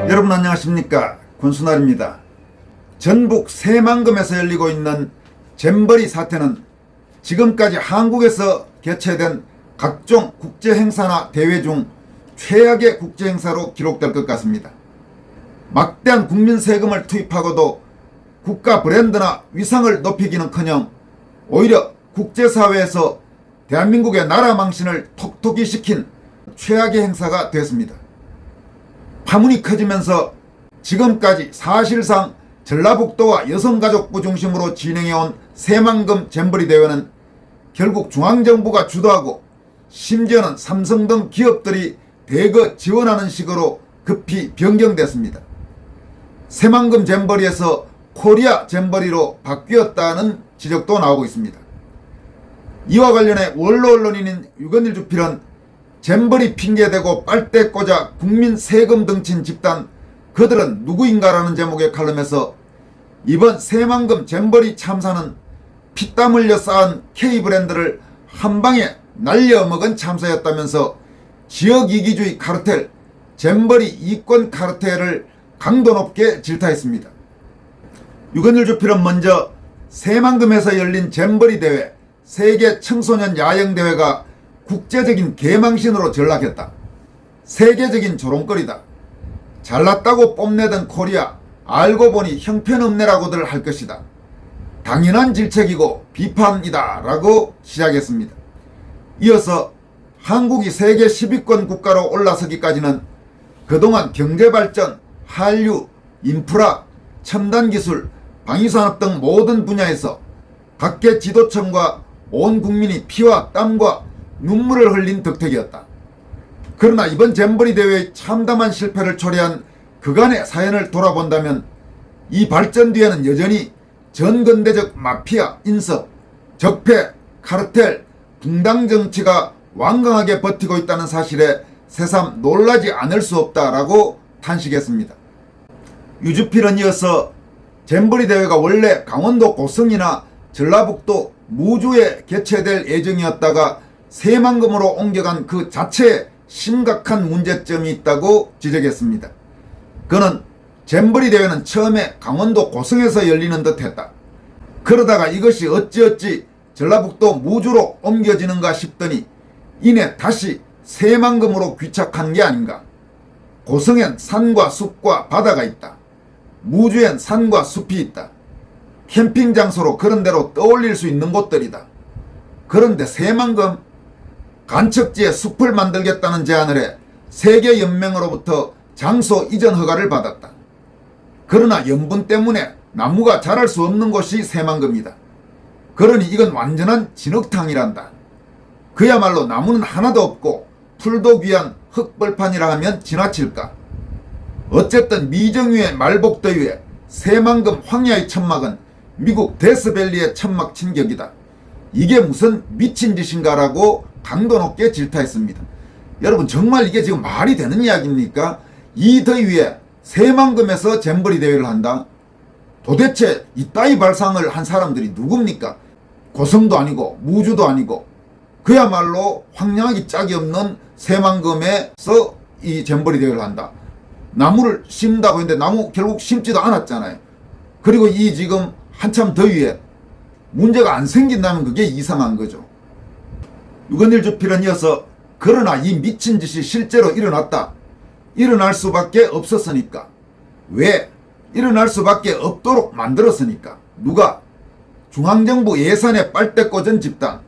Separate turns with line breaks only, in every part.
여러분 안녕하십니까, 권순알입니다. 전북 새만금에서 열리고 있는 잼버리 사태는 지금까지 한국에서 개최된 각종 국제행사나 대회 중 최악의 국제행사로 기록될 것 같습니다. 막대한 국민 세금을 투입하고도 국가 브랜드나 위상을 높이기는커녕 오히려 국제사회에서 대한민국의 나라 망신을 톡톡히 시킨 최악의 행사가 됐습니다. 파문이 커지면서 지금까지 사실상 전라북도와 여성가족부 중심으로 진행해온 새만금 잼버리 대회는 결국 중앙정부가 주도하고 심지어는 삼성 등 기업들이 대거 지원하는 식으로 급히 변경됐습니다. 새만금 잼버리에서 코리아 잼버리로 바뀌었다는 지적도 나오고 있습니다. 이와 관련해 원로 언론인인 유건일 주필은 잼버리 핑계대고 빨대 꽂아 국민 세금 등친 집단 그들은 누구인가라는 제목의 칼럼에서 이번 새만금 잼버리 참사는 피땀 흘려 쌓은 K브랜드를 한방에 날려먹은 참사였다면서 지역이기주의 카르텔, 잼버리 이권 카르텔을 강도 높게 질타했습니다. 유건일 주필은 먼저 새만금에서 열린 잼버리 대회, 세계 청소년 야영대회가 국제적인 개망신으로 전락했다. 세계적인 조롱거리다. 잘났다고 뽐내던 코리아, 알고 보니 형편없네라고들 할 것이다. 당연한 질책이고 비판이다 라고 시작했습니다. 이어서 한국이 세계 10위권 국가로 올라서기까지는 그동안 경제발전, 한류, 인프라, 첨단기술, 방위산업 등 모든 분야에서 각계 지도층과 온 국민이 피와 땀과 눈물을 흘린 덕택이었다. 그러나 이번 잼버리 대회의 참담한 실패를 초래한 그간의 사연을 돌아본다면 이 발전 뒤에는 여전히 전근대적 마피아 인섭, 적폐, 카르텔, 붕당 정치가 완강하게 버티고 있다는 사실에 새삼 놀라지 않을 수 없다라고 탄식했습니다. 유주필은 이어서 잼버리 대회가 원래 강원도 고성이나 전라북도 무주에 개최될 예정이었다가 새만금으로 옮겨간 그 자체에 심각한 문제점이 있다고 지적했습니다. 그는 잼버리 대회는 처음에 강원도 고성에서 열리는 듯 했다. 그러다가 이것이 어찌어찌 전라북도 무주로 옮겨지는가 싶더니 이내 다시 새만금으로 귀착한 게 아닌가. 고성엔 산과 숲과 바다가 있다. 무주엔 산과 숲이 있다. 캠핑 장소로 그런 대로 떠올릴 수 있는 곳들이다. 그런데 새만금 간척지에 숲을 만들겠다는 제안을 해 세계연맹으로부터 장소 이전 허가를 받았다. 그러나 염분 때문에 나무가 자랄 수 없는 곳이 새만금이다. 그러니 이건 완전한 진흙탕이란다. 그야말로 나무는 하나도 없고 풀도 귀한 흙벌판이라 하면 지나칠까. 어쨌든 미정유의 말복더위에 새만금 황야의 천막은 미국 데스밸리의 천막 침격이다. 이게 무슨 미친 짓인가라고 강도 높게 질타했습니다. 여러분 정말 이게 지금 말이 되는 이야기입니까? 이 더위에 새만금에서 잼버리 대회를 한다? 도대체 이따위 발상을 한 사람들이 누굽니까? 고성도 아니고 무주도 아니고 그야말로 황량하기 짝이 없는 새만금에서 이 잼버리 대회를 한다. 나무를 심다고 했는데 나무 결국 심지도 않았잖아요. 그리고 이 지금 한참 더위에 문제가 안 생긴다면 그게 이상한 거죠. 유건일 주필은 이어서 그러나 이 미친 짓이 실제로 일어났다. 일어날 수밖에 없었으니까. 왜? 일어날 수밖에 없도록 만들었으니까. 누가? 중앙정부 예산에 빨대 꽂은 집단,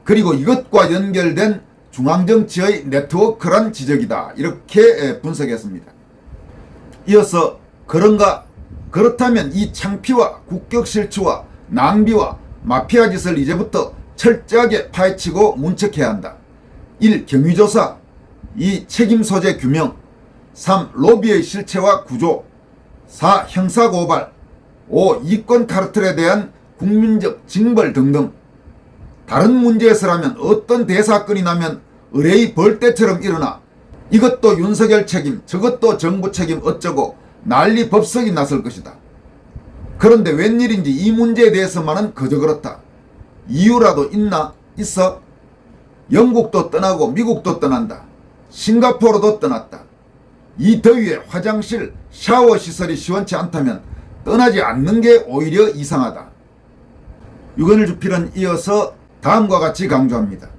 그리고 이것과 연결된 중앙정치의 네트워크란 지적이다. 이렇게 분석했습니다. 이어서 그런가? 그렇다면 이 창피와 국격실추와 낭비와 마피아 짓을 이제부터 철저하게 파헤치고 문책해야 한다. 1. 경위조사, 2. 책임소재 규명, 3. 로비의 실체와 구조, 4. 형사고발, 5. 이권 카르텔에 대한 국민적 징벌 등등. 다른 문제에서라면 어떤 대사건이 나면 의뢰의 벌떼처럼 일어나 이것도 윤석열 책임, 저것도 정부 책임 어쩌고 난리 법석이 났을 것이다. 그런데 웬일인지 이 문제에 대해서만은 그저 그렇다. 이유라도 있나? 있어? 영국도 떠나고 미국도 떠난다. 싱가포르도 떠났다. 이 더위에 화장실, 샤워 시설이 시원치 않다면 떠나지 않는 게 오히려 이상하다. 유건일 주필은 이어서 다음과 같이 강조합니다.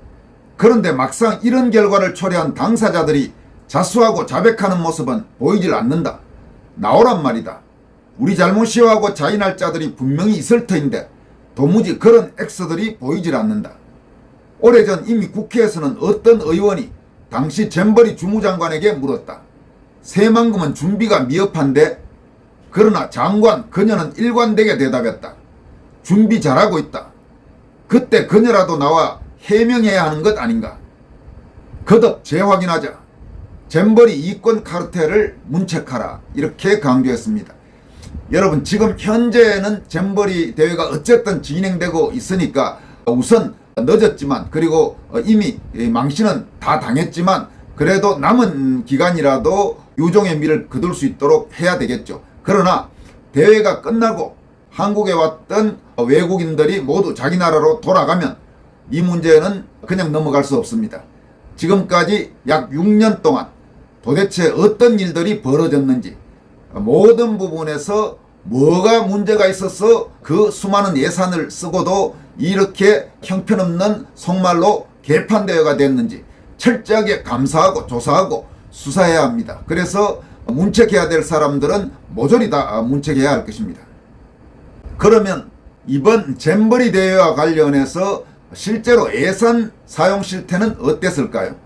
그런데 막상 이런 결과를 초래한 당사자들이 자수하고 자백하는 모습은 보이질 않는다. 나오란 말이다. 우리 잘못이요 하고 자인할 자들이 분명히 있을 터인데 도무지 그런 액서들이 보이질 않는다. 오래전 이미 국회에서는 어떤 의원이 당시 잼버리 주무장관에게 물었다. 새만금은 준비가 미흡한데, 그러나 장관 그녀는 일관되게 대답했다. 준비 잘하고 있다. 그때 그녀라도 나와 해명해야 하는 것 아닌가. 거듭 재확인하자. 잼버리 이권 카르텔을 문책하라. 이렇게 강조했습니다. 여러분, 지금 현재는 잼버리 대회가 어쨌든 진행되고 있으니까 우선 늦었지만, 그리고 이미 망신은 다 당했지만 그래도 남은 기간이라도 유종의 미를 거둘 수 있도록 해야 되겠죠. 그러나 대회가 끝나고 한국에 왔던 외국인들이 모두 자기 나라로 돌아가면 이 문제는 그냥 넘어갈 수 없습니다. 지금까지 약 6년 동안 도대체 어떤 일들이 벌어졌는지, 모든 부분에서 뭐가 문제가 있어서 그 수많은 예산을 쓰고도 이렇게 형편없는 속말로 개판대회가 됐는지 철저하게 감사하고 조사하고 수사해야 합니다. 그래서 문책해야 될 사람들은 모조리 다 문책해야 할 것입니다. 그러면 이번 잼버리 대회와 관련해서 실제로 예산 사용 실태는 어땠을까요?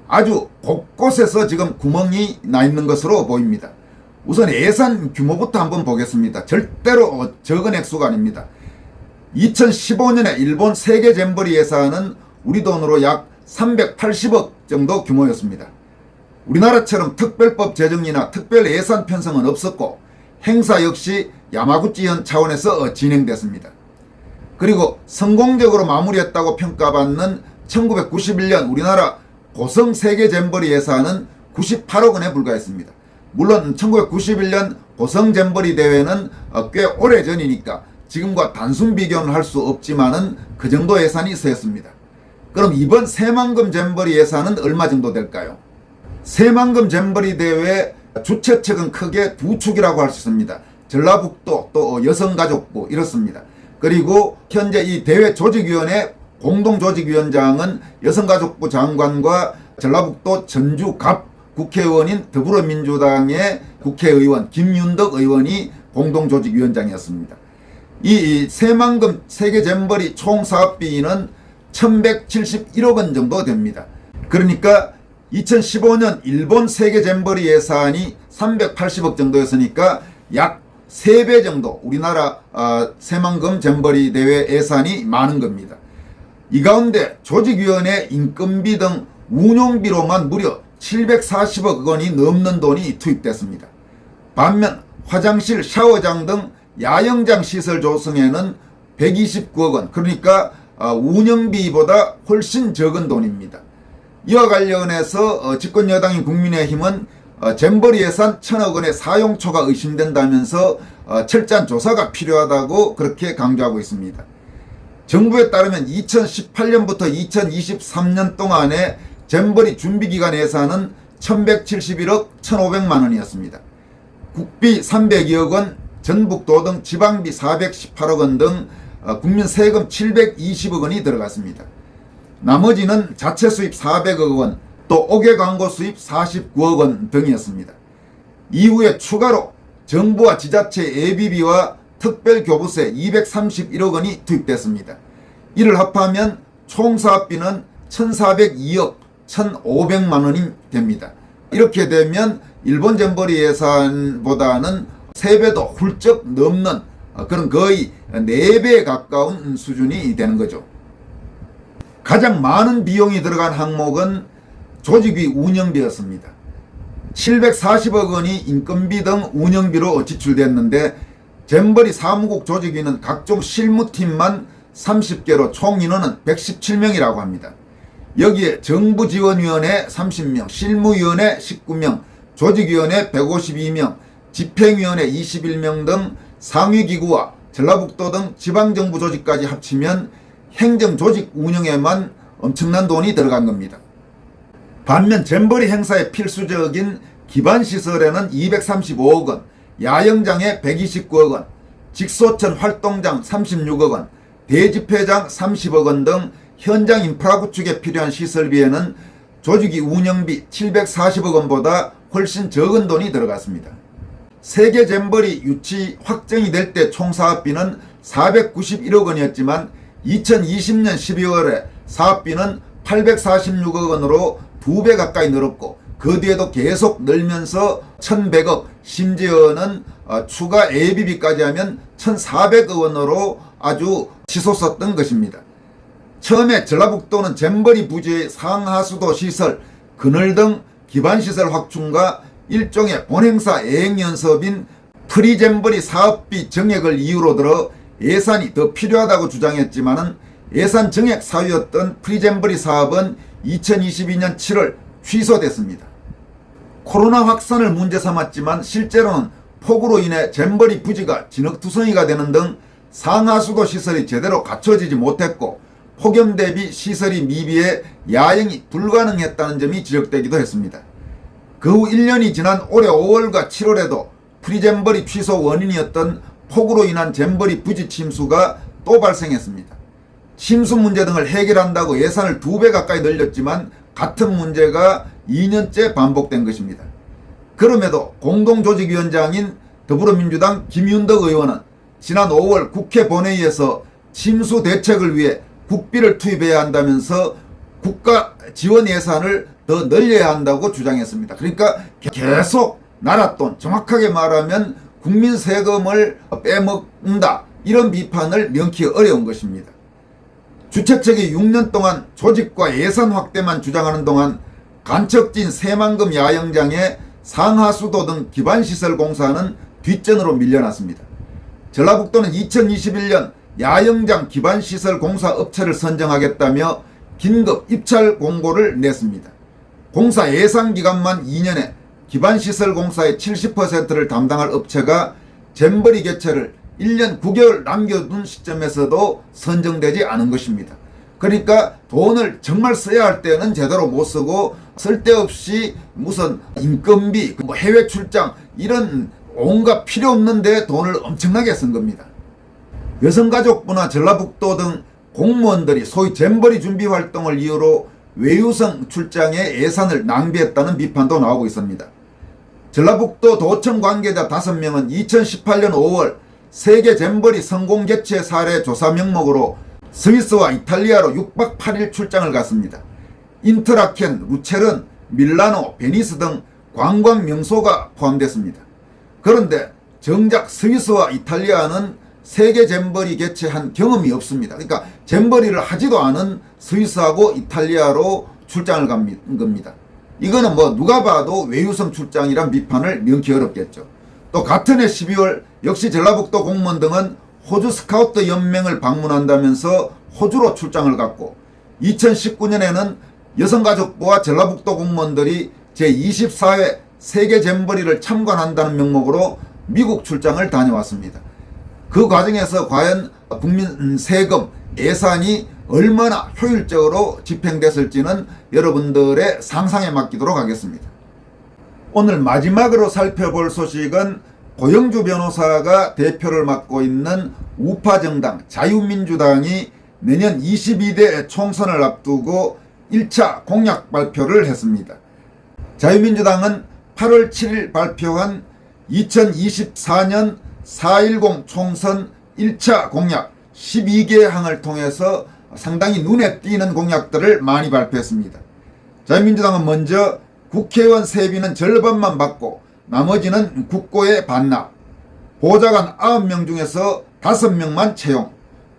아주 곳곳에서 지금 구멍이 나 있는 것으로 보입니다. 우선 예산 규모부터 한번 보겠습니다. 절대로 적은 액수가 아닙니다. 2015년에 일본 세계 잼버리 예산은 우리 돈으로 약 380억 정도 규모였습니다. 우리나라처럼 특별법 제정이나 특별 예산 편성은 없었고 행사 역시 야마구치현 차원에서 진행됐습니다. 그리고 성공적으로 마무리했다고 평가받는 1991년 우리나라 고성 세계 잼버리 예산은 98억 원에 불과했습니다. 물론 1991년 고성 잼버리 대회는 꽤 오래전이니까 지금과 단순 비교는 할 수 없지만은 그 정도 예산이 있었습니다. 그럼 이번 새만금 잼버리 예산은 얼마 정도 될까요? 새만금 잼버리 대회 주최 측은 크게 두 축이라고 할 수 있습니다. 전라북도 또 여성가족부 이렇습니다. 그리고 현재 이 대회 조직위원회 공동조직위원장은 여성가족부 장관과 전라북도 전주갑 국회의원인 더불어민주당의 국회의원 김윤덕 의원이 공동조직위원장이었습니다. 이 새만금 세계 잼버리 총 사업비는 1171억 원 정도 됩니다. 그러니까 2015년 일본 세계 잼버리 예산이 380억 정도였으니까 약 3배 정도 우리나라 새만금 잼버리 대회 예산이 많은 겁니다. 이 가운데 조직위원회 인건비 등 운용비로만 무려 740억 원이 넘는 돈이 투입됐습니다. 반면 화장실, 샤워장 등 야영장 시설 조성에는 129억 원, 그러니까 운영비보다 훨씬 적은 돈입니다. 이와 관련해서 집권여당인 국민의힘은 잼버리 예산 1,000억 원의 사용초가 의심된다면서 철저한 조사가 필요하다고 그렇게 강조하고 있습니다. 정부에 따르면 2018년부터 2023년 동안의 잼버리 준비기간 예산은 1171억 1,500만 원이었습니다. 국비 302억 원, 전북도 등 지방비 418억 원 등 국민 세금 720억 원이 들어갔습니다. 나머지는 자체 수입 400억 원, 또 5개 광고 수입 49억 원 등이었습니다. 이후에 추가로 정부와 지자체 예비비와 특별교부세 231억 원이 투입됐습니다. 이를 합하면 총 사업비는 1,402억 1,500만 원이 됩니다. 이렇게 되면 일본 잼버리 예산보다는 3배도 훌쩍 넘는 그런 거의 4배에 가까운 수준이 되는 거죠. 가장 많은 비용이 들어간 항목은 조직비 운영비였습니다. 740억 원이 인건비 등 운영비로 지출됐는데 잼버리 사무국 조직위는 각종 실무팀만 30개로 총 인원은 117명이라고 합니다. 여기에 정부지원위원회 30명, 실무위원회 19명, 조직위원회 152명, 집행위원회 21명 등 상위기구와 전라북도 등 지방정부 조직까지 합치면 행정조직 운영에만 엄청난 돈이 들어간 겁니다. 반면 잼버리 행사의 필수적인 기반시설에는 235억 원, 야영장에 129억 원, 직소천 활동장 36억 원, 대집회장 30억 원 등 현장 인프라 구축에 필요한 시설비에는 조직위 운영비 740억 원보다 훨씬 적은 돈이 들어갔습니다. 세계 잼버리 유치 확정이 될 때 총 사업비는 491억 원이었지만 2020년 12월에 사업비는 846억 원으로 2배 가까이 늘었고 그 뒤에도 계속 늘면서 1100억, 심지어는 추가 예비비까지 하면 1400억 원으로 아주 치솟았던 것입니다. 처음에 전라북도는 잼버리 부지의 상하수도 시설, 그늘 등 기반시설 확충과 일종의 본행사 예행연습인 프리잼버리 사업비 정액을 이유로 들어 예산이 더 필요하다고 주장했지만 예산 정액 사유였던 프리잼버리 사업은 2022년 7월 취소됐습니다. 코로나 확산을 문제 삼았지만 실제로는 폭우로 인해 잼버리 부지가 진흙투성이가 되는 등 상하수도 시설이 제대로 갖춰지지 못했고 폭염 대비 시설이 미비해 야영이 불가능했다는 점이 지적되기도 했습니다. 그 후 1년이 지난 올해 5월과 7월에도 프리잼버리 취소 원인이었던 폭우로 인한 잼버리 부지 침수가 또 발생했습니다. 침수 문제 등을 해결한다고 예산을 2배 가까이 늘렸지만 같은 문제가 2년째 반복된 것입니다. 그럼에도 공동조직위원장인 더불어민주당 김윤덕 의원은 지난 5월 국회 본회의에서 침수 대책을 위해 국비를 투입해야 한다면서 국가 지원 예산을 더 늘려야 한다고 주장했습니다. 그러니까 계속 나라 돈, 정확하게 말하면 국민 세금을 빼먹는다, 이런 비판을 명키 어려운 것입니다. 주최 측이 6년 동안 조직과 예산 확대만 주장하는 동안 간척진 새만금 야영장의 상하수도 등 기반시설 공사는 뒷전으로 밀려났습니다. 전라북도는 2021년 야영장 기반시설 공사 업체를 선정하겠다며 긴급 입찰 공고를 냈습니다. 공사 예상기간만 2년에 기반시설 공사의 70%를 담당할 업체가 잼버리 개최를 1년 9개월 남겨둔 시점에서도 선정되지 않은 것입니다. 그러니까 돈을 정말 써야 할 때는 제대로 못 쓰고 쓸데없이 무슨 인건비, 해외 출장 이런 온갖 필요 없는데 돈을 엄청나게 쓴 겁니다. 여성가족부나 전라북도 등 공무원들이 소위 잼버리 준비 활동을 이유로 외유성 출장에 예산을 낭비했다는 비판도 나오고 있습니다. 전라북도 도청 관계자 5명은 2018년 5월 세계 잼버리 성공 개최 사례 조사 명목으로 스위스와 이탈리아로 6박 8일 출장을 갔습니다. 인터라켄, 루체른, 밀라노, 베니스 등 관광 명소가 포함됐습니다. 그런데 정작 스위스와 이탈리아는 세계 잼버리 개최한 경험이 없습니다. 그러니까 잼버리를 하지도 않은 스위스하고 이탈리아로 출장을 간 겁니다. 이거는 누가 봐도 외유성 출장이란 비판을 명키 어렵겠죠. 또 같은 해 12월 역시 전라북도 공무원 등은 호주 스카우트 연맹을 방문한다면서 호주로 출장을 갔고 2019년에는 여성가족부와 전라북도 공무원들이 제24회 세계 잼버리를 참관한다는 명목으로 미국 출장을 다녀왔습니다. 그 과정에서 과연 국민 세금 예산이 얼마나 효율적으로 집행됐을지는 여러분들의 상상에 맡기도록 하겠습니다. 오늘 마지막으로 살펴볼 소식은 고영주 변호사가 대표를 맡고 있는 우파정당 자유민주당이 내년 22대 총선을 앞두고 1차 공약 발표를 했습니다. 자유민주당은 8월 7일 발표한 2024년 4.10 총선 1차 공약 12개 항을 통해서 상당히 눈에 띄는 공약들을 많이 발표했습니다. 자유민주당은 먼저 국회의원 세비는 절반만 받고 나머지는 국고에 반납, 보좌관 9명 중에서 5명만 채용,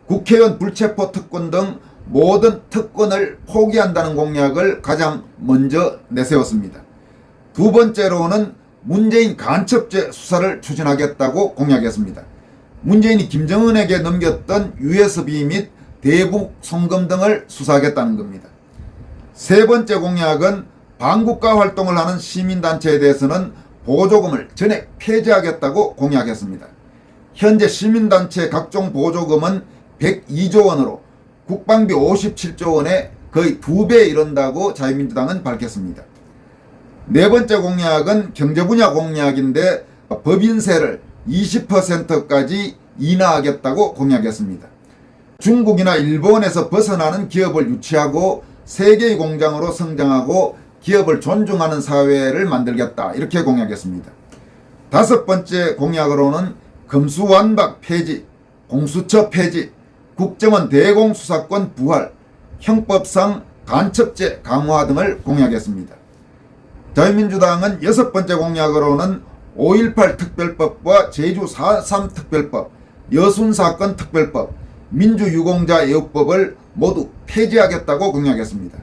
국회의원 불체포 특권 등 모든 특권을 포기한다는 공약을 가장 먼저 내세웠습니다. 두 번째로는 문재인 간첩죄 수사를 추진하겠다고 공약했습니다. 문재인이 김정은에게 넘겼던 USB 및 대북 송금 등을 수사하겠다는 겁니다. 세 번째 공약은 반국가 활동을 하는 시민단체에 대해서는 보조금을 전액 폐지하겠다고 공약했습니다. 현재 시민단체 각종 보조금은 102조 원으로 국방비 57조 원에 거의 2배에 이른다고 자유민주당은 밝혔습니다. 네 번째 공약은 경제 분야 공약인데 법인세를 20%까지 인하하겠다고 공약했습니다. 중국이나 일본에서 벗어나는 기업을 유치하고 세계의 공장으로 성장하고 기업을 존중하는 사회를 만들겠다, 이렇게 공약했습니다. 다섯 번째 공약으로는 검수완박 폐지, 공수처 폐지, 국정원 대공수사권 부활, 형법상 간첩죄 강화 등을 공약했습니다. 자유민주당은 여섯 번째 공약으로는 5.18 특별법과 제주 4.3 특별법, 여순사건 특별법, 민주유공자 애호법을 모두 폐지하겠다고 공약했습니다.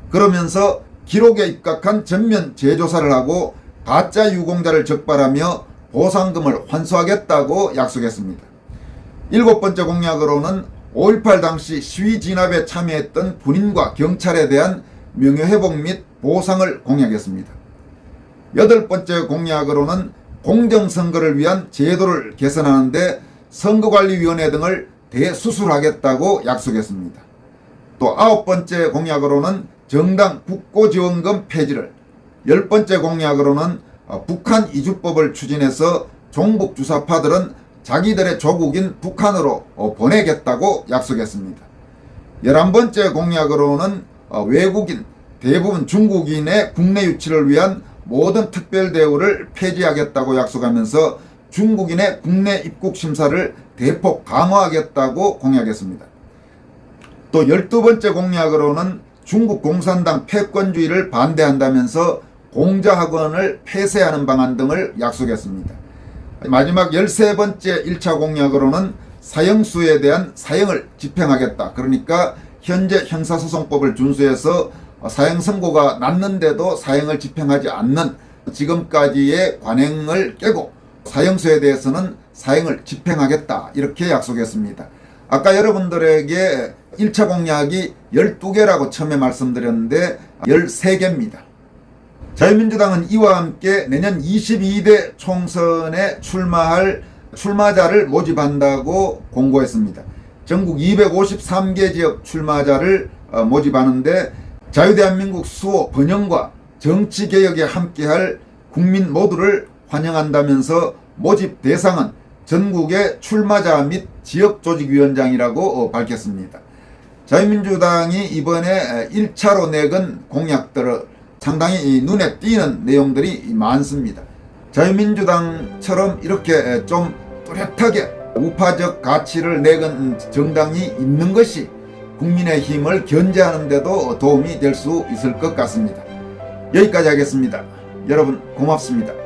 그러면서 기록에 입각한 전면 재조사를 하고 가짜 유공자를 적발하며 보상금을 환수하겠다고 약속했습니다. 일곱 번째 공약으로는 5.18 당시 시위 진압에 참여했던 군인과 경찰에 대한 명예회복 및 보상을 공약했습니다. 여덟 번째 공약으로는 공정선거를 위한 제도를 개선하는데 선거관리위원회 등을 대수술하겠다고 약속했습니다. 또 아홉 번째 공약으로는 정당 국고지원금 폐지를, 열 번째 공약으로는 북한 이주법을 추진해서 종북 주사파들은 자기들의 조국인 북한으로 보내겠다고 약속했습니다. 11번째 공약으로는 외국인, 대부분 중국인의 국내 유치를 위한 모든 특별대우를 폐지하겠다고 약속하면서 중국인의 국내 입국 심사를 대폭 강화하겠다고 공약했습니다. 또 12번째 공약으로는 중국 공산당 패권주의를 반대한다면서 공자학원을 폐쇄하는 방안 등을 약속했습니다. 마지막 13번째 1차 공약으로는 사형수에 대한 사형을 집행하겠다. 그러니까 현재 형사소송법을 준수해서 사형 선고가 났는데도 사형을 집행하지 않는 지금까지의 관행을 깨고 사형수에 대해서는 사형을 집행하겠다, 이렇게 약속했습니다. 아까 여러분들에게 1차 공약이 12개라고 처음에 말씀드렸는데 13개입니다. 자유민주당은 이와 함께 내년 22대 총선에 출마할 출마자를 모집한다고 공고했습니다. 전국 253개 지역 출마자를 모집하는데 자유대한민국 수호 번영과 정치개혁에 함께할 국민 모두를 환영한다면서 모집 대상은 전국의 출마자 및 지역조직위원장이라고 밝혔습니다. 자유민주당이 이번에 1차로 내건 공약들을 상당히 눈에 띄는 내용들이 많습니다. 자유민주당처럼 이렇게 좀 뚜렷하게 우파적 가치를 내건 정당이 있는 것이 국민의 힘을 견제하는 데도 도움이 될 수 있을 것 같습니다. 여기까지 하겠습니다. 여러분 고맙습니다.